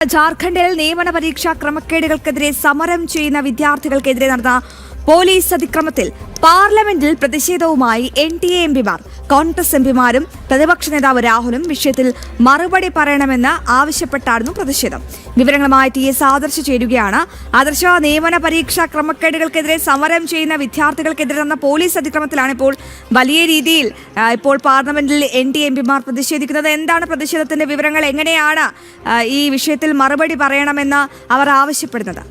ജാർഖണ്ഡിൽ നിയമന പരീക്ഷാ ക്രമക്കേടുകൾക്കെതിരെ സമരം ചെയ്യുന്ന വിദ്യാർത്ഥികൾക്കെതിരെ നടന്ന പോലീസ് അതിക്രമത്തിൽ പാർലമെന്റിൽ പ്രതിഷേധവുമായി NDA എംപിമാർ. കോൺഗ്രസ് എംപിമാരും പ്രതിപക്ഷ നേതാവ് രാഹുലും വിഷയത്തിൽ മറുപടി പറയണമെന്ന് ആവശ്യപ്പെട്ടായിരുന്നു പ്രതിഷേധം. വിവരങ്ങളുമായി TS ആദർശ് ചേരുകയാണ്. ആദർശ, നിയമന പരീക്ഷാ ക്രമക്കേടുകൾക്കെതിരെ സമരം ചെയ്യുന്ന വിദ്യാർത്ഥികൾക്കെതിരെ നടന്ന പോലീസ് അതിക്രമത്തിലാണ് ഇപ്പോൾ വലിയ രീതിയിൽ ഇപ്പോൾ പാർലമെന്റിൽ NDA എംപിമാർ പ്രതിഷേധിക്കുന്നത്. എന്താണ് പ്രതിഷേധത്തിന്റെ വിവരങ്ങൾ? എങ്ങനെയാണ് ഈ വിഷയത്തിൽ മറുപടി പറയണമെന്ന് അവർ ആവശ്യപ്പെടുന്നത്?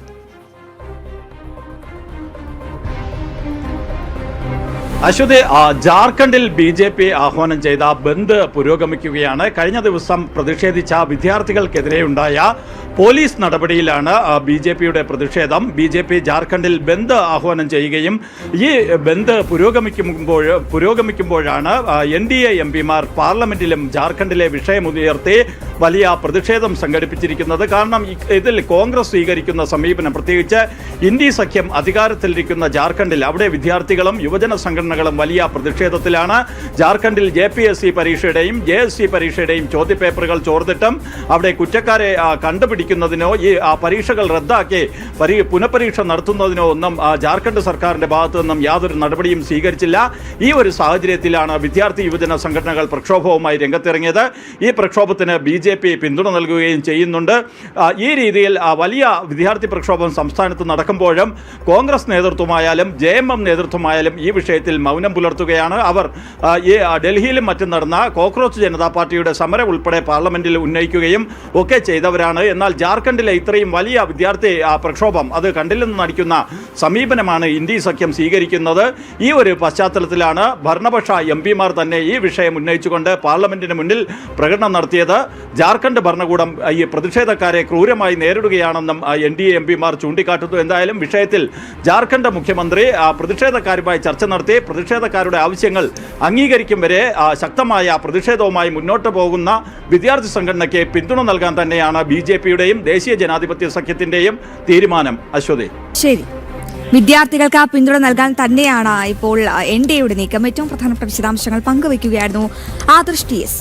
അശ്വതി, ജാർഖണ്ഡിൽ BJP ആഹ്വാനം ചെയ്ത ബന്ദ് പുരോഗമിക്കുകയാണ്. കഴിഞ്ഞ ദിവസം പ്രതിഷേധിച്ച വിദ്യാർത്ഥികൾക്കെതിരെയുണ്ടായ പോലീസ് നടപടിയിലാണ് BJPയുടെ പ്രതിഷേധം. BJP ജാർഖണ്ഡിൽ ബന്ദ് ആഹ്വാനം ചെയ്യുകയും ഈ ബന്ദ് പുരോഗമിക്കുമ്പോഴാണ് NDA എംപിമാർ പാർലമെന്റിലും ജാർഖണ്ഡിലെ വിഷയമുയർത്തി വലിയ പ്രതിഷേധം സംഘടിപ്പിച്ചിരിക്കുന്നത്. കാരണം ഇതിൽ കോൺഗ്രസ് സ്വീകരിക്കുന്ന സമീപനം, പ്രത്യേകിച്ച് ഇന്ത്യ സഖ്യം അധികാരത്തിലിരിക്കുന്ന ജാർഖണ്ഡിൽ അവിടെ വിദ്യാർത്ഥികളും യുവജന സംഘടനകളും വലിയ പ്രതിഷേധത്തിലാണ്. ജാർഖണ്ഡിൽ JPSC പരീക്ഷയുടെയും JSC പരീക്ഷയുടെയും ചോദ്യപേപ്പറുകൾ ചോർന്നിട്ടും അവിടെ കുറ്റക്കാരെ കണ്ടുപിടിക്കുന്നതിനോ ഈ പരീക്ഷകൾ റദ്ദാക്കി പുനഃപരീക്ഷ നടത്തുന്നതിനോ ഒന്നും ജാർഖണ്ഡ് സർക്കാരിന്റെ ഭാഗത്തു നിന്നും യാതൊരു നടപടിയും സ്വീകരിച്ചില്ല. ഈ ഒരു സാഹചര്യത്തിലാണ് വിദ്യാർത്ഥി യുവജന സംഘടനകൾ പ്രക്ഷോഭവുമായി രംഗത്തിറങ്ങിയത്. ഈ പ്രക്ഷോഭത്തിന് BJP പിന്തുണ നൽകുകയും ചെയ്യുന്നുണ്ട്. ഈ രീതിയിൽ വലിയ വിദ്യാർത്ഥി പ്രക്ഷോഭം സംസ്ഥാനത്ത് നടക്കുമ്പോഴും കോൺഗ്രസ് നേതൃത്വമായാലും JMM നേതൃത്വമായാലും ഈ വിഷയത്തിൽ മൗനം പുലർത്തുകയാണ്. അവർ ഈ ഡൽഹിയിലും മറ്റും നടന്ന കോക്രോച്ച് ജനതാ പാർട്ടിയുടെ സമരം ഉൾപ്പെടെ പാർലമെന്റിൽ ഉന്നയിക്കുകയും ഒക്കെ ചെയ്തവരാണ്. എന്നാൽ ജാർഖണ്ഡിലെ ഇത്രയും വലിയ വിദ്യാർത്ഥി പ്രക്ഷോഭം അത് കണ്ടില്ലെന്ന് നടിക്കുന്ന സമീപനമാണ് ഇന്ത്യ സഖ്യം സ്വീകരിക്കുന്നത്. ഈ ഒരു പശ്ചാത്തലത്തിലാണ് ഭരണപക്ഷ എംപിമാർ തന്നെ ഈ വിഷയം ഉന്നയിച്ചുകൊണ്ട് പാർലമെന്റിന് മുന്നിൽ പ്രകടനം നടത്തിയത്. ജാർഖണ്ഡ് ഭരണകൂടം ഈ പ്രതിഷേധക്കാരെ ക്രൂരമായി നേരിടുകയാണെന്നും NDA എംപിമാർ ചൂണ്ടിക്കാട്ടുന്നു. എന്തായാലും വിഷയത്തിൽ ജാർഖണ്ഡ് മുഖ്യമന്ത്രി പ്രതിഷേധക്കാരുമായി ചർച്ച നടത്തി പ്രതിഷേധക്കാരുടെ ആവശ്യങ്ങൾ അംഗീകരിക്കും വരെ ശക്തമായ പ്രതിഷേധവുമായി മുന്നോട്ട് പോകുന്ന വിദ്യാർത്ഥി സംഘടനയ്ക്ക് പിന്തുണ നൽകാൻ തന്നെയാണ് BJPയുടെയും ദേശീയ ജനാധിപത്യ സഖ്യത്തിന്റെയും തീരുമാനം. അശ്വതി, ശരി. വിദ്യാർത്ഥികൾക്ക് പിന്തുണ നൽകാൻ തന്നെയാണ് ഇപ്പോൾ NDAയുടെ നീക്കം. ഏറ്റവും പ്രധാനപ്പെട്ട വിശദാംശങ്ങൾ പങ്കുവയ്ക്കുകയായിരുന്നു ആദർശ് TS.